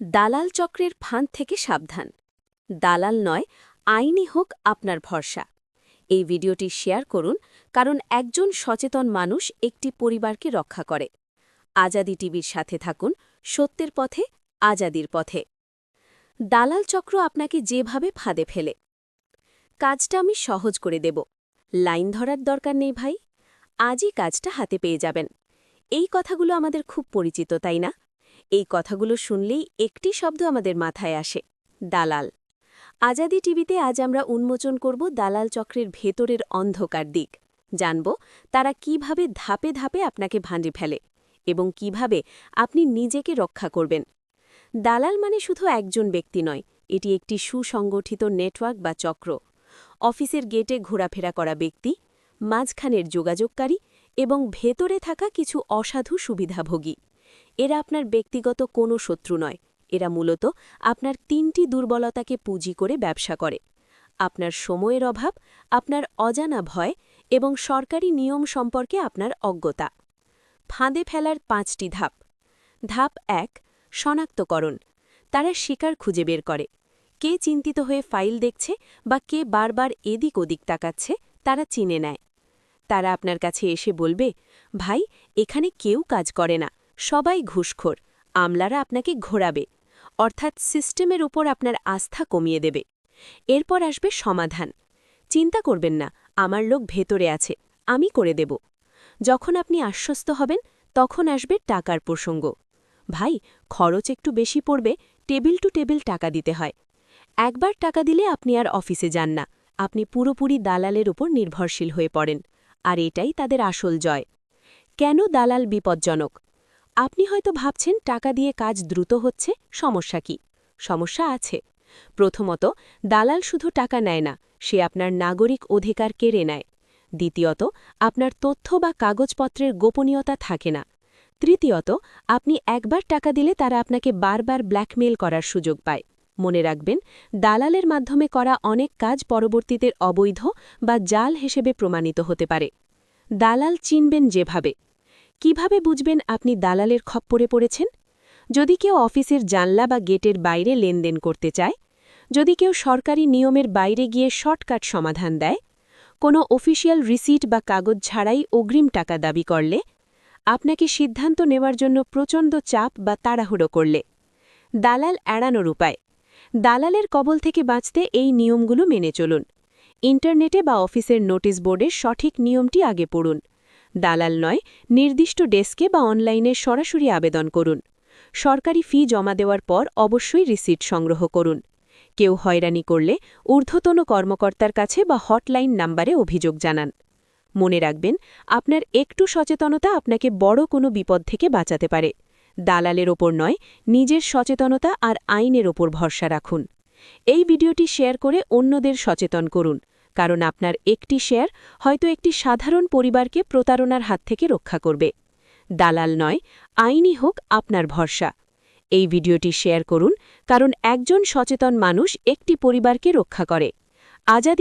দালাল চক্রের ফাঁদ থেকে সাবধান। দালাল নয়, আইনই হোক আপনার ভরসা। এই ভিডিওটি শেয়ার করুন, কারণ একজন সচেতন মানুষ একটি পরিবারকে রক্ষা করে। আজাদি টিভির সাথে থাকুন, সত্যের পথে, আজাদির পথে। দালাল চক্র আপনাকে যেভাবে ফাঁদে ফেলে। কাজটা আমি সহজ করে দেব, লাইন ধরার দরকার নেই ভাই, আজই কাজটা হাতে পেয়ে যাবেন। এই কথাগুলো আমাদের খুব পরিচিত, তাই না? এই কথাগুলো শুনলেই একটি শব্দ আমাদের মাথায় আসে, দালাল। আজাদি টিভিতে আজ আমরা উন্মোচন করব দালাল চক্রের ভেতরের অন্ধকার দিক। জানব তারা কিভাবে ধাপে ধাপে আপনাকে ভাঁজে ফেলে এবং কিভাবে আপনি নিজেকে রক্ষা করবেন। দালাল মানে শুধু একজন ব্যক্তি নয়, এটি একটি সুসংগঠিত নেটওয়ার্ক বা চক্র। অফিসের গেটে ঘোরাফেরা করা ব্যক্তি, মাঝখানের যোগাযোগকারী এবং ভেতরে থাকা কিছু অসাধু সুবিধাভোগী। এরা আপনার ব্যক্তিগত কোনো শত্রু নয়, এরা মূলত আপনার ৩টি দুর্বলতাকে পুঁজি করে ব্যবসা করে: আপনার সময়ের অভাব, আপনার অজানা ভয় এবং সরকারি নিয়ম সম্পর্কে আপনার অজ্ঞতা। ফাঁদে ফেলার ৫টি ধাপ। ধাপ ১, শনাক্তকরণ। তারা শিকার খুঁজে বের করে। কে চিন্তিত হয়ে ফাইল দেখছে বা কে বারবার এদিক ওদিক তাকাচ্ছে, তারা চিনে নেয়। তারা আপনার কাছে এসে বলবে, ভাই, এখানে কেউ কাজ করে না, সবাই ঘুষখোর, আমলারা আপনাকে ঘোরাবে, অর্থাৎ সিস্টেমের উপর আপনার আস্থা কমিয়ে দেবে। এরপর আসবে সমাধান। চিন্তা করবেন না, আমার লোক ভেতরে আছে, আমি করে দেব। যখন আপনি আশ্বস্ত হবেন, তখন আসবে টাকার প্রসঙ্গ। ভাই, খরচ একটু বেশি পড়বে, টেবিল টু টেবিল টাকা দিতে হয়। একবার টাকা দিলে আপনি আর অফিসে যান না, আপনি পুরোপুরি দালালের উপর নির্ভরশীল হয়ে পড়েন। আর এটাই তাদের আসল জয়। কেন দালাল বিপজ্জনক? আপনি হয়তো ভাবছেন টাকা দিয়ে কাজ দ্রুত হচ্ছে, সমস্যা কি? সমস্যা আছে। প্রথমত, দালাল শুধু টাকা নেয় না, সে আপনার নাগরিক অধিকার কেড়ে নেয়। দ্বিতীয়ত, আপনার তথ্য বা কাগজপত্রের গোপনীয়তা থাকে না। তৃতীয়ত, আপনি একবার টাকা দিলে তারা আপনাকে বারবার ব্ল্যাকমেইল করার সুযোগ পায়। মনে রাখবেন, দালালের মাধ্যমে করা অনেক কাজ পরবর্তীতে অবৈধ বা জাল হিসেবে প্রমাণিত হতে পারে। দালাল চিনবেন যেভাবে। কিভাবে বুঝবেন আপনি দালালের খপ্পরে পড়েছেন? যদি কেউ অফিসের জানলা বা গেটের বাইরে লেনদেন করতে চায়, যদি কেউ সরকারি নিয়মের বাইরে গিয়ে শর্টকাট সমাধান দেয়, কোনো অফিসিয়াল রিসিট বা কাগজ ছাড়াই অগ্রিম টাকা দাবি করলে, আপনাকে সিদ্ধান্ত নেওয়ার জন্য প্রচণ্ড চাপ বা তাড়াহুড়ো করলে। দালাল এড়ানোর উপায়। দালালের কবল থেকে বাঁচতে এই নিয়মগুলো মেনে চলুন। ইন্টারনেটে বা অফিসের নোটিশ বোর্ডের সঠিক নিয়মটি আগে পড়ুন। দালাল নয়, নির্দিষ্ট ডেস্কে বা অনলাইনে সরাসরি আবেদন করুন। সরকারি ফি জমা দেওয়ার পর অবশ্যই রিসিট সংগ্রহ করুন। কেউ হয়রানি করলে ঊর্ধ্বতন কর্মকর্তার কাছে বা হটলাইন নাম্বারে অভিযোগ জানান। মনে রাখবেন, আপনার একটু সচেতনতা আপনাকে বড় কোনো বিপদ থেকে বাঁচাতে পারে। দালালের ওপর নয়, নিজের সচেতনতা আর আইনের ওপর ভরসা রাখুন। এই ভিডিওটি শেয়ার করে অন্যদের সচেতন করুন, কারণ আপনার একটি শেয়ার হয়তো একটি সাধারণ পরিবারকে প্রতারণার হাত থেকে রক্ষা করবে। দালাল নয়, আইনই হোক আপনার ভরসা। এই ভিডিওটি শেয়ার করুন, কারণ একজন সচেতন মানুষ একটি পরিবারকে রক্ষা করে। আজাদি